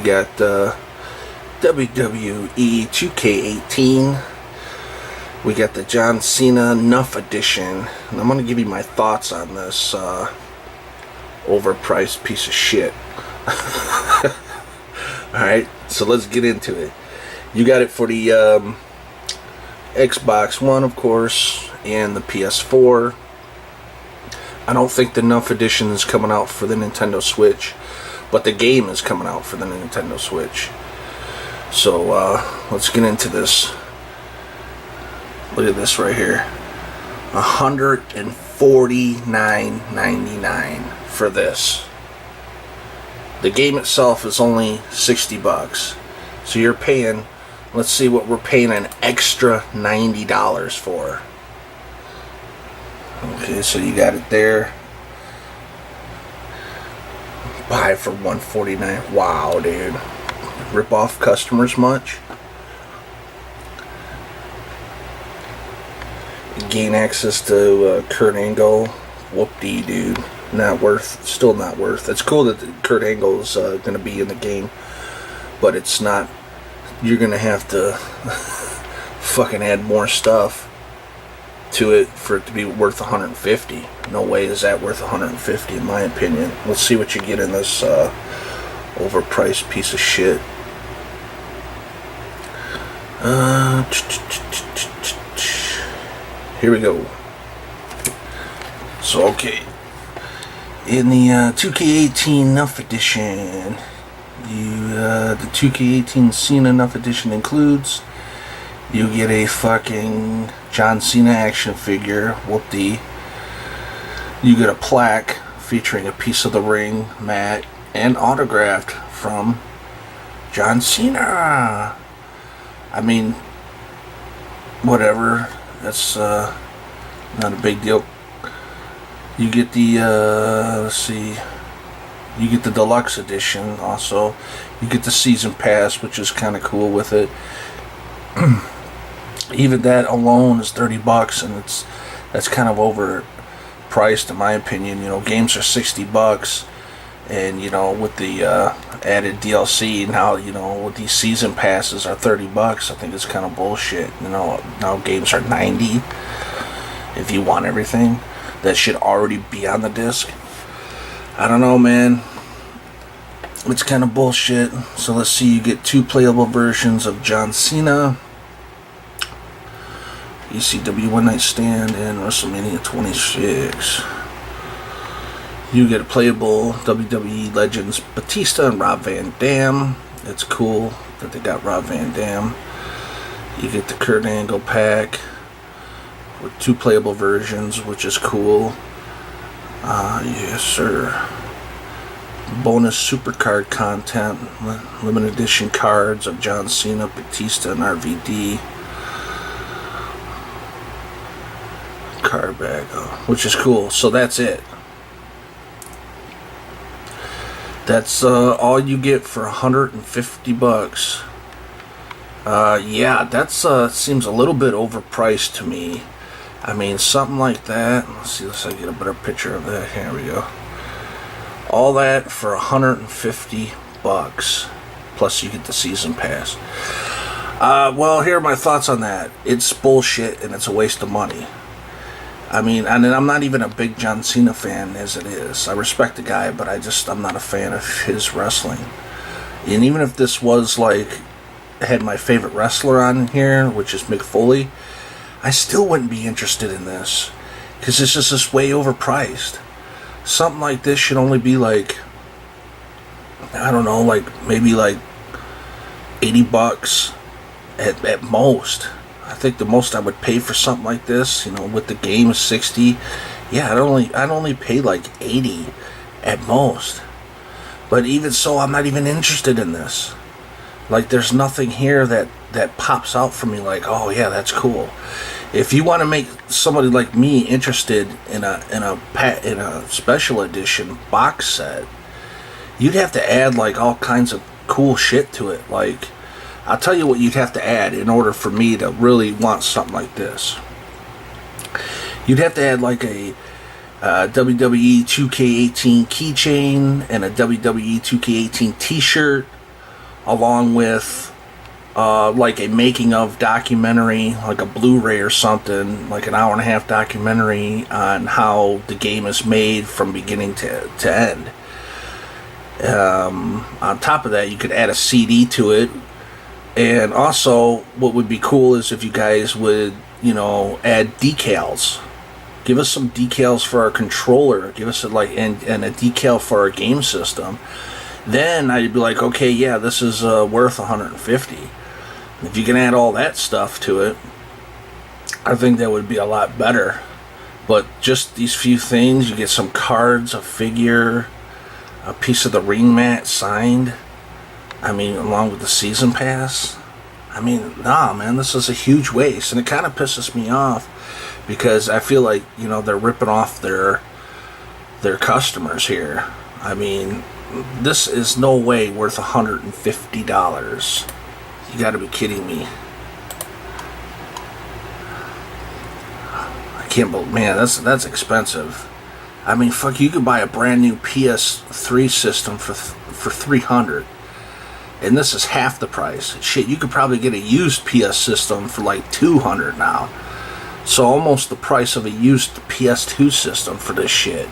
We got WWE 2K18. We got the John Cena Nuff Edition. And I'm going to give you my thoughts on this overpriced piece of shit. Alright, so let's get into it. You got it for the Xbox One, of course, and the PS4. I don't think the Nuff Edition is coming out for the Nintendo Switch, but the game is coming out for the Nintendo Switch. So let's get into this. Look at this right here. $149.99 for this. The game itself is only $60. So you're paying, let's see what we're paying an extra $90 for. Okay, so you got it there. Buy for $149. Wow, dude. Rip off customers much? Gain access to Kurt Angle. Whoop-dee, dude. Not worth. Still not worth. It's cool that Kurt Angle is going to be in the game, but it's not. You're going to have to fucking add more stuff to it for it to be worth $150. No way is that worth $150 in my opinion. Let's see what you get in this overpriced piece of shit. Here we go. So okay, in the 2K18 Nuff Edition, the 2K18 Cena Nuff Edition includes, you get a fucking John Cena action figure, whoop-dee. You get a plaque featuring a piece of the ring, mat, and autographed from John Cena. I mean, whatever. That's not a big deal. You get the, let's see, you get the deluxe edition also. You get the season pass, which is kind of cool with it. Even that alone is $30, and that's kind of overpriced in my opinion. You know, games are $60, and you know, with the added DLC now, you know, with these season passes are $30. I think it's kind of bullshit. You know, now games are $90 if you want everything that should already be on the disc. I don't know, man. It's kind of bullshit. So let's see. You get 2 playable versions of John Cena, ECW One Night Stand, and WrestleMania 26. You get a playable WWE Legends Batista and Rob Van Dam. It's cool that they got Rob Van Dam. You get the Kurt Angle pack with 2 playable versions, which is cool. Yes, sir. Bonus supercard content, limited edition cards of John Cena, Batista, and RVD. Card bag, which is cool. So that's it. That's all you get for $150. Yeah, that's seems a little bit overpriced to me. I mean, something like that. Let's see, let's get a better picture of that. Here we go. All that for $150, plus you get the season pass. Well, here are my thoughts on that. It's bullshit and it's a waste of money. I mean, and I'm not even a big John Cena fan as it is. I respect the guy, but I'm not a fan of his wrestling. And even if this was like, had my favorite wrestler on here, which is Mick Foley, I still wouldn't be interested in this, because it's just way overpriced. Something like this should only be like, I don't know, like maybe like $80 at most. I think the most I would pay for something like this, you know, with the game is $60. Yeah, I'd only pay like $80 at most. But even so, I'm not even interested in this. Like, there's nothing here that pops out for me like, oh yeah, that's cool. If you want to make somebody like me interested in a special edition box set, you'd have to add like all kinds of cool shit to it. Like, I'll tell you what you'd have to add in order for me to really want something like this. You'd have to add like a WWE 2K18 keychain and a WWE 2K18 t-shirt along with like a making of documentary, like a Blu-ray or something, like an hour and a half documentary on how the game is made from beginning to end. On top of that, you could add a CD to it. And also, what would be cool is if you guys would, add decals. Give us some decals for our controller. Give us and a decal for our game system. Then I'd be like, okay, yeah, this is worth $150. If you can add all that stuff to it, I think that would be a lot better. But just these few things, you get some cards, a figure, a piece of the ring mat signed. Along with the season pass. Nah, man, this is a huge waste. And it kind of pisses me off because I feel like, they're ripping off their customers here. This is no way worth $150. You gotta be kidding me. I can't believe, man, that's expensive. Fuck, you could buy a brand new PS3 system for $300. And this is half the price. Shit, you could probably get a used PS system for like $200 now. So almost the price of a used PS2 system for this shit.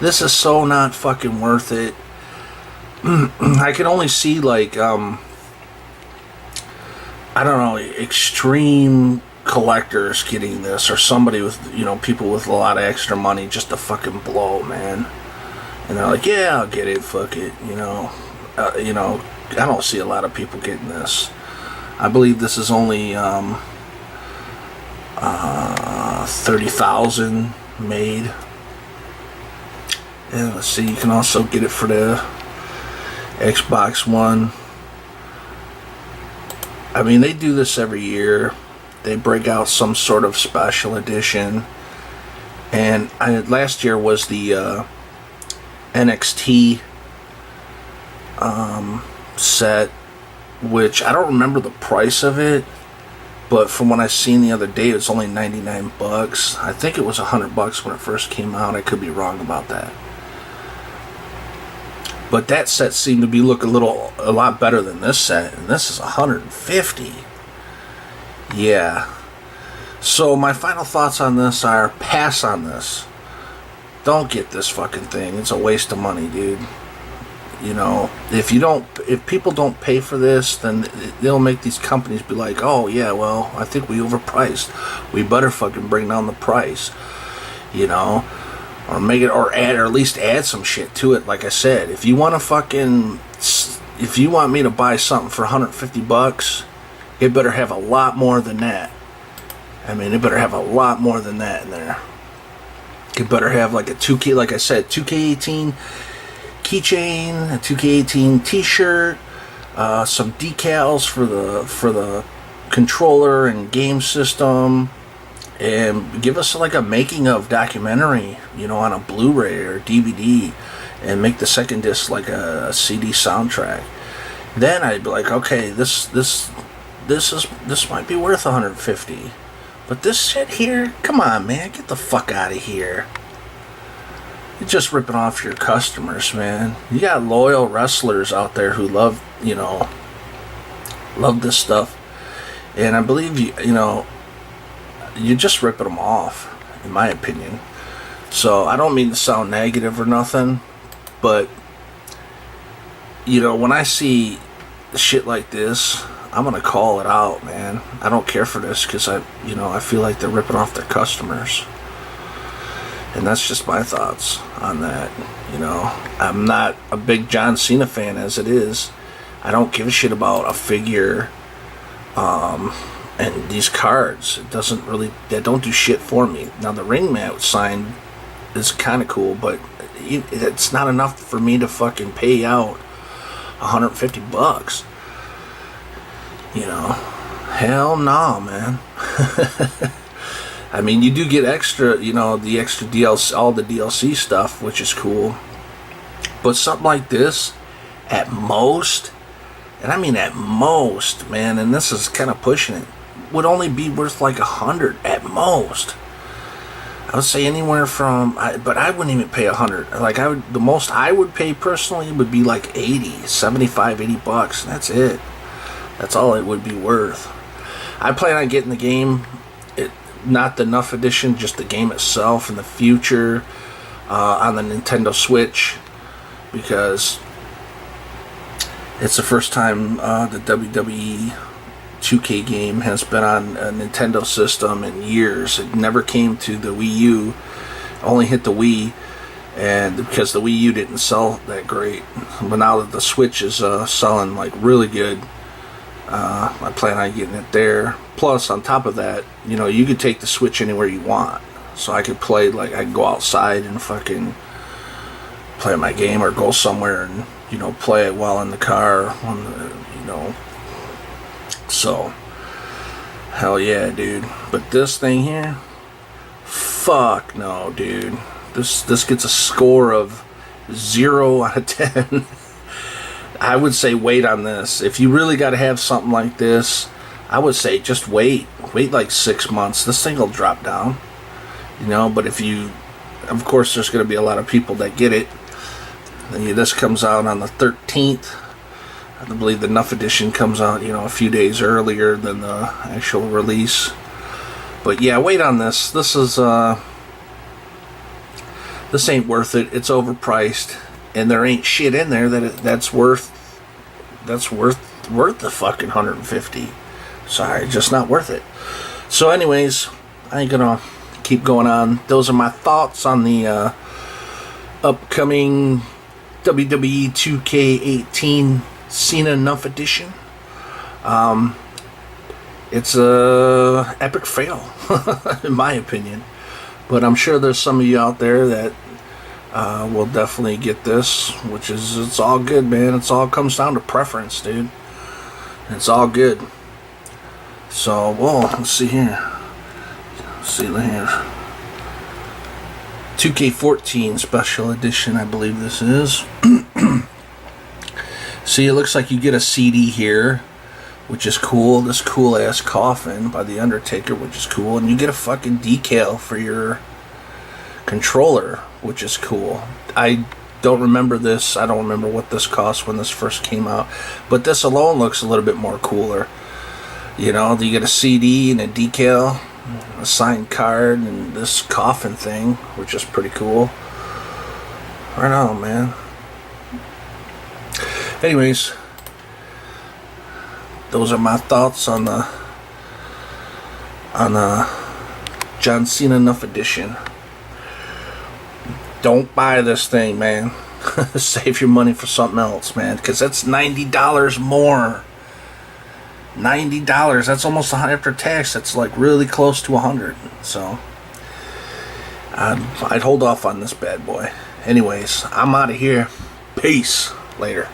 This is so not fucking worth it. I can only see like, I don't know, extreme collectors getting this, or somebody with, people with a lot of extra money just to fucking blow, man. And they're like, yeah, I'll get it, fuck it, I don't see a lot of people getting this. I believe this is only 30,000 made. And let's see, you can also get it for the Xbox One. They do this every year. They break out some sort of special edition. And last year was the NXT set, which I don't remember the price of it, but from what I seen the other day, it was only $99. I think it was $100 when it first came out. I could be wrong about that. But that set seemed to be look a lot better than this set, and this is $150. Yeah. So my final thoughts on this are pass on this. Don't get this fucking thing. It's a waste of money, dude. If people don't pay for this, then they'll make these companies be like, oh yeah, well, I think we overpriced. We better fucking bring down the price. Or make it, or at least add some shit to it. Like I said, if you want me to buy something for $150, it better have a lot more than that. It better have a lot more than that in there. It better have like a 2K, like I said, 2K18 keychain, a 2K18 t-shirt, some decals for the controller and game system, and give us like a making of documentary, on a Blu-ray or DVD, and make the second disc like a CD soundtrack. Then I'd be like, okay, this might be worth $150. But this shit here, come on, man, get the fuck out of here. You're just ripping off your customers, man. You got loyal wrestlers out there who love this stuff. And I believe you're just ripping them off, in my opinion. So I don't mean to sound negative or nothing, but when I see shit like this, I'm gonna call it out, man. I don't care for this because I feel like they're ripping off their customers. And that's just my thoughts on that. I'm not a big John Cena fan as it is. I don't give a shit about a figure and these cards. They don't do shit for me. Now the ring mat sign is kind of cool, but it's not enough for me to fucking pay out $150. Hell no, man. You do get extra, the extra DLC, all the DLC stuff, which is cool. But something like this, at most, and at most, man, and this is kind of pushing it, would only be worth like $100 at most. I would say anywhere from, but I wouldn't even pay 100. Like the most I would pay personally would be like 75, 80 bucks. And that's it. That's all it would be worth. I plan on getting the game, not the Nuff Edition, just the game itself in the future on the Nintendo Switch, because it's the first time the WWE 2K game has been on a Nintendo system in years. It never came to the Wii U, only hit the Wii, and because the Wii U didn't sell that great. But now that the Switch is selling like really good, I plan on getting it there. Plus, on top of that, you know, you could take the Switch anywhere you want. So I could play, like, I could go outside and fucking play my game, or go somewhere and, you know, play it while in the car, you know. So, hell yeah, dude. But this thing here, fuck no, dude. This gets a score of 0 out of 10. I would say wait on this. If you really got to have something like this, I would say just wait. Wait like 6 months. This thing will drop down. You know, but if you, of course, there's going to be a lot of people that get it. This comes out on the 13th. I believe the Nuff Edition comes out, you know, a few days earlier than the actual release. But yeah, wait on this. This ain't worth it. It's overpriced, and there ain't shit in there that's worth the fucking 150. Sorry, just not worth it. So anyways, I ain't gonna keep going on. Those are my thoughts on the upcoming WWE 2K18 Cena Nuff Edition. It's a epic fail, in my opinion. But I'm sure there's some of you out there that will definitely get this, which is, it's all good, man. It's all comes down to preference, dude. It's all good. So, well, let's see here. Let's see here. 2K14 Special Edition, I believe this is. See, it looks like you get a CD here, which is cool. This cool ass coffin by The Undertaker, which is cool. And you get a fucking decal for your controller, which is cool. I don't remember this. I don't remember what this cost when this first came out. But this alone looks a little bit more cooler. You know, you get a CD and a decal, a signed card, and this coffin thing, which is pretty cool. Right on, man. Anyways, those are my thoughts on the John Cena Nuff Edition. Don't buy this thing, man. Save your money for something else, man, because that's $90 more. $90. That's almost after tax. That's like really close to 100. So I'd hold off on this bad boy. Anyways, I'm out of here. Peace. Later.